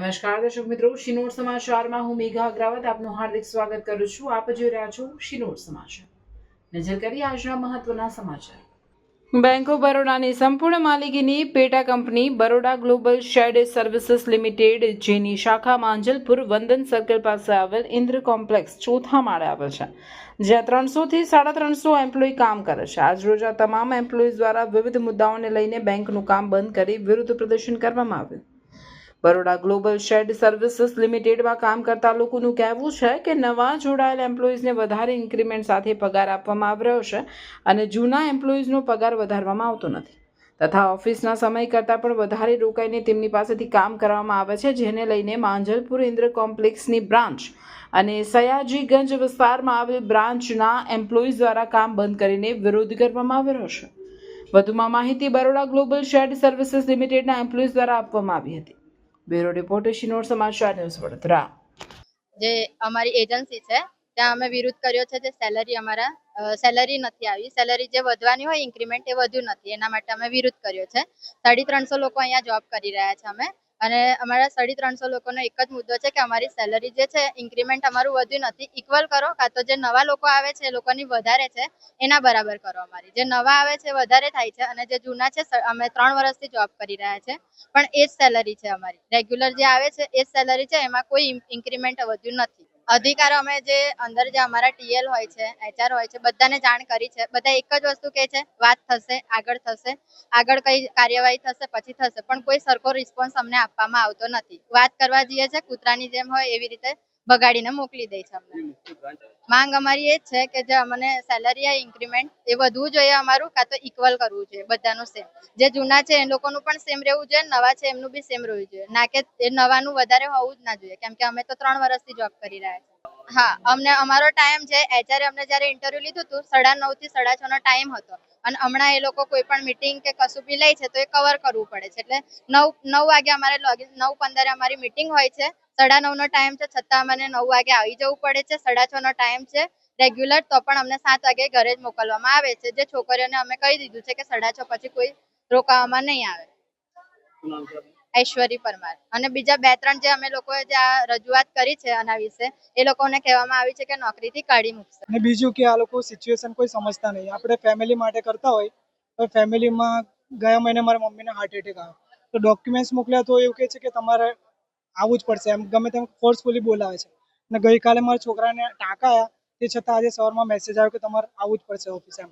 નમસ્કાર દર્શક મિત્રો, શિનોર સમાચારમાં હું મેઘા અગ્રવાલ આપનું હાર્દિક સ્વાગત કરું છું. આપ જોઈ રહ્યા છો શિનોર સમાચાર. નજર કરીએ આજના મહત્વના સમાચાર. બેંક ઓફ બરોડાની સંપૂર્ણ માલિકીની પેટા કંપની Baroda global shared services limited, જેની શાખા માંજલપુર વંદન સર્કલ પાસે આવેલ ઇન્દ્ર કોમ્પ્લેક્સ ચોથા માળે આવેલ છે, જ્યાં 300 થી 350 એમ્પ્લોય કામ કરે છે. આજરોજ આ તમામ એમ્પ્લોઈઝ દ્વારા વિવિધ મુદ્દાઓને લઈને બેંકનું કામ બંધ કરી વિરોધ પ્રદર્શન કરવામાં આવ્યું. બરોડા ગ્લોબલ શેડ સર્વિસીસ લિમિટેડમાં કામ કરતા લોકોનું કહેવું છે કે નવા જોડાયેલ એમ્પ્લોઈઝને વધારે ઇન્ક્રીમેન્ટ સાથે પગાર આપવામાં આવી રહ્યો છે અને જૂના એમ્પ્લોઈઝનો પગાર વધારવામાં આવતો નથી, તથા ઓફિસના સમય કરતાં પણ વધારે રોકાઈને તેમની પાસેથી કામ કરવામાં આવે છે, જેને લઈને માંજલપુર ઇન્દ્ર કોમ્પ્લેક્સની બ્રાન્ચ અને સયાજીગંજ વિસ્તારમાં આવેલ બ્રાન્ચના એમ્પ્લોઈઝ દ્વારા કામ બંધ કરીને વિરોધ કરવામાં આવી રહ્યો છે. વધુમાં માહિતી બરોડા ગ્લોબલ શેડ સર્વિસીસ લિમિટેડના એમ્પ્લોઈઝ દ્વારા આપવામાં આવી હતી. બ્યુરો રિપોર્ટર શિનોર સમાચાર ન્યૂઝ વડોદરા. જે અમારી એજન્સી છે ત્યાં અમે વિરોધ કર્યો છે. જે સેલરી નથી આવી, સેલરી જે વધવાની હોય ઇન્ક્રીમેન્ટ એ વધુ નથી, એના માટે અમે વિરોધ કર્યો છે. 350 લોકો અહીંયા જોબ કરી રહ્યા છે અમે, અને અમારા 350 લોકોનો એક જ મુદ્દો છે કે અમારી સેલરી જે છે ઇન્ક્રીમેન્ટ અમારું વધ્યું નથી, ઇક્વલ કરો, કાં તો જે નવા લોકો આવે છે એ લોકોની વધારે છે એના બરાબર કરો. અમારી જે નવા આવે છે વધારે થાય છે અને જે જૂના છે અમે 3 વર્ષથી જોબ કરી રહ્યા છે પણ એ જ સેલરી છે અમારી, રેગ્યુલર જે આવે છે એ જ સેલરી છે, એમાં કોઈ ઇન્ક્રીમેન્ટ વધ્યું નથી. અધિકારો અમે જે અંદર જે અમારા ટીએલ હોય છે, એચઆર હોય છે, બધાને જાણ કરી છે. બધા એક જ વસ્તુ કહે છે, વાત થશે, આગળ કઈ કાર્યવાહી થશે પછી થશે, પણ કોઈ સરખો રિસ્પોન્સ અમને આપવામાં આવતો નથી. વાત કરવા જઈએ છે કૂતરાની જેમ હોય એવી રીતે બગાડીને મોકલી દે છે અમને. માંગ અમારી એ જ છે કે જે અમને સેલરી આ ઇન્ક્રીમેન્ટ એ વધવું જોઈએ અમારું, કાં તો ઇક્વલ કરવું જોઈએ બધાનું સેમ. જે જૂના છે એ લોકોનું પણ સેમ રહેવું જોઈએ, નવા છે એમનું બી સેમ રહેવું જોઈએ, ના કે એ નવાનું વધારે હોવું જ ના જોઈએ, કેમ કે અમે તો 3 વર્ષથી જોબ કરી રહ્યા છીએ. હા, અમને અમારો ટાઈમ છે, એચઆરે અમને જ્યારે ઇન્ટરવ્યુ લીધું હતું 9:30 થી 6:30 નો ટાઈમ હતો, અને હમણાં એ લોકો કોઈ પણ મીટિંગ કે કશું બી લે છે તો એ કવર કરવું પડે છે. એટલે 9 વાગે અમારે લોગિન, 9:15 અમારી મીટિંગ હોય છે, 9:30 નો ટાઈમ છે, છતાં અમને 9 વાગે આવી જવું પડે છે. 6:30 નો ટાઈમ છે રેગ્યુલર, તો પણ અમને 7 વાગે ઘરે જ મોકલવામાં આવે છે. જે છોકરીઓને અમે કહી દીધું છે કે 6:30 પછી કોઈ રોકાવામાં નહીં આવે. ઐશ્વરી પરમાર. અને બીજા 2-3 જે અમે લોકોએ જે આ રજૂઆત કરી છે આના વિશે, એ લોકોને કહેવામાં આવી છે કે નોકરીથી કાઢી મૂકશે. અને બીજું કે આ લોકો સિચ્યુએશન કોઈ સમજતા નહીં. આપણે ફેમિલી માટે કરતા હોય તો ફેમિલીમાં ગયા મહિને મારા મમ્મીને હાર્ટ એટેક આવ્યો, તો ડોક્યુમેન્ટ્સ મોકલ્યા તો એવું કહે છે કે તમારે આવવું જ પડશે, એમ ગમે તેમ ફોર્સફુલી બોલાવે છે. અને ગઈકાલે મારા છોકરાને ટાંકા આવ્યા, તે છતાં આજે સવારમાં મેસેજ આવ્યો કે તમારે આવવું જ પડશે ઓફિસ. એમ